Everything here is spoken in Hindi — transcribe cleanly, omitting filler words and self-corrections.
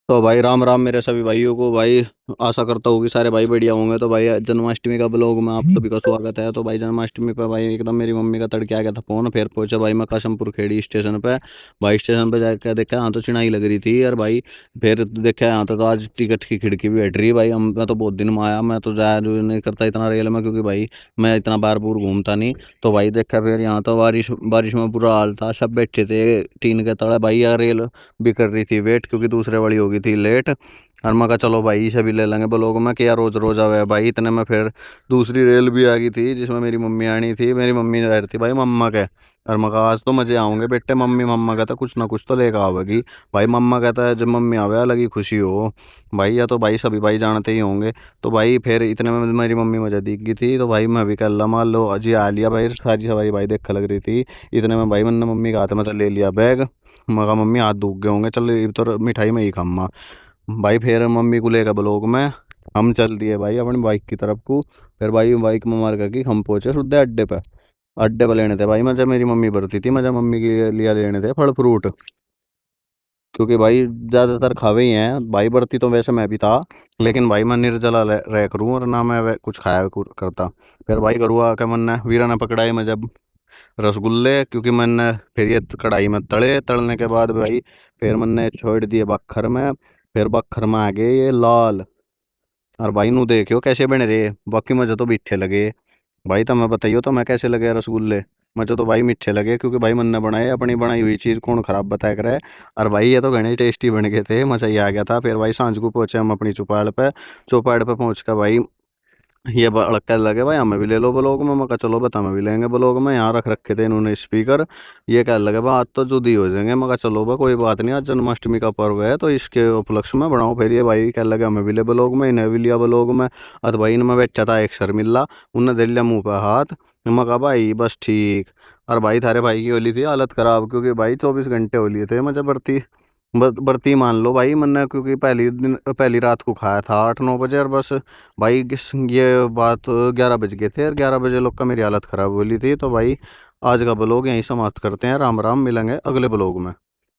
तो भाई राम राम मेरे सभी भाइयों को भाई। आशा करता हूँ कि सारे भाई बढ़िया होंगे। तो भाई जन्माष्टमी का ब्लॉग में आप सभी का स्वागत है। तो भाई जन्माष्टमी पे भाई एकदम मेरी मम्मी का तड़के आ गया था फोन। फिर पहुंचा भाई मैं काशमपुर खेड़ी स्टेशन पे। भाई स्टेशन पे जाकर देखा यहाँ तो चिनाई लग रही थी यार भाई। फिर देखा यहाँ तो आज टिकट की खिड़की भी बैठ रही है भाई। मैं तो बहुत दिन में आया, मैं तो जाया जो नहीं करता इतना रेल में, क्योंकि भाई मैं इतना बार बूर घूमता नहीं। तो भाई देखा फिर यहाँ तो बारिश बारिश में बुरा हाल था, सब बैठे थे टीन के तले भाई। यार रेल भी कर रही थी वेट, क्योंकि दूसरे वाली हो गई थी लेट। और मैं कहा चलो भाई इसे भी ले लेंगे ब्लॉग में, कि यार रोज रोज आवे भाई। इतने में फिर दूसरी रेल भी आ गई थी जिसमें मेरी मम्मी आनी थी। मेरी मम्मी रह रही थी भाई मम्मा के। और मैं कहा आज तो मजे आऊंगे बेटे, मम्मी मम्मा कहता कुछ ना कुछ तो लेकर आवेगी। भाई मम्मा कहता है जब मम्मी आवे अलग ही खुशी हो भाई। या तो भाई सभी भाई जानते ही होंगे। तो भाई फिर इतने में मेरी मम्मी मुझे दिख गई थी। तो भाई मैं भी कह ला मान लो अजी आ लिया भाई, सारी सवारी भाई देख लग रही थी। इतने में भाई मैंने मम्मी का हाथ में तो ले लिया बैग। मैं कहा मम्मी हाथ दुख गए होंगे, चल ये तो मिठाई में ही खामा। भाई फिर मम्मी को लेकर ब्लॉक में हम चल दिए भाई अपनी बाइक की तरफ को। फिर भाई बाइक में मार करके हम पहुंचे सीधे अड्डे पे। अड्डे पे लेने थे भाई मजा, मेरी मम्मी भरती थी मजा, मम्मी के लिए लेने थे फल फ्रूट। क्योंकि भाई ज्यादातर खावे ही हैं भाई, भरती तो वैसे मैं भी था। लेकिन भाई मैं निर्जला रह करूँ और ना मैं कुछ खाया करता। फिर भाई करूँगा क्या मन ने वीरा ने पकड़ाए मैं जब रसगुल्ले, क्योंकि मैंने फिर ये कढ़ाई में तलने के बाद भाई फिर मैंने छोड़ दिए बखर में। फिर बखर में आ गए ये लाल। और भाई नू देखियो कैसे बने रहे, बाकी मुझे तो मीठे लगे। भाई तुम्हें बताइयो तो मैं कैसे लगे रसगुल्ले। मुझे तो भाई मीठे लगे, क्योंकि भाई मैंने बनाए अपनी बनाई हुई चीज़ कौन खराब बताया करे। और भाई ये तो घने टेस्टी बन गए थे, मजा ही आ गया था। फिर भाई सांझ को पहुंचे हम अपनी चौपाल पे। चौपाल पे पहुंच कर भाई ये कहने लगे भाई हमें भी ले लो ब्लॉग में। मैं कहा चलो बता हमें भी लेंगे ब्लॉग में। यहाँ रख रखे थे इन्होंने स्पीकर। ये कहने लगे भाई आज तो जुदी हो जाएंगे। मैं कहा चलो भाई कोई बात नहीं, आज जन्माष्टमी का पर्व है तो इसके उपलक्ष्य में बनाओ। फिर ये भाई कहने लगे हमें भी ले ब्लॉग में, इन्हें भी लिया ब्लॉग में। और भाई इनमें बैठा था एक शर्मिला, उनने दे लिया मुंह पे हाथ। मैं कहा भाई बस ठीक। और भाई थारे भाई की होली थी हालत खराब, क्योंकि भाई 24 घंटे हो लिए थे मुझे बढ़ती बढ़ती मान लो भाई मैंने, क्योंकि पहली रात को खाया था 8-9 बजे और बस भाई ये बात 11 बज गए थे। और 11 बजे लोग का मेरी हालत ख़राब हो ली थी। तो भाई आज का ब्लॉग यहीं समाप्त करते हैं। राम राम, मिलेंगे अगले ब्लॉग में।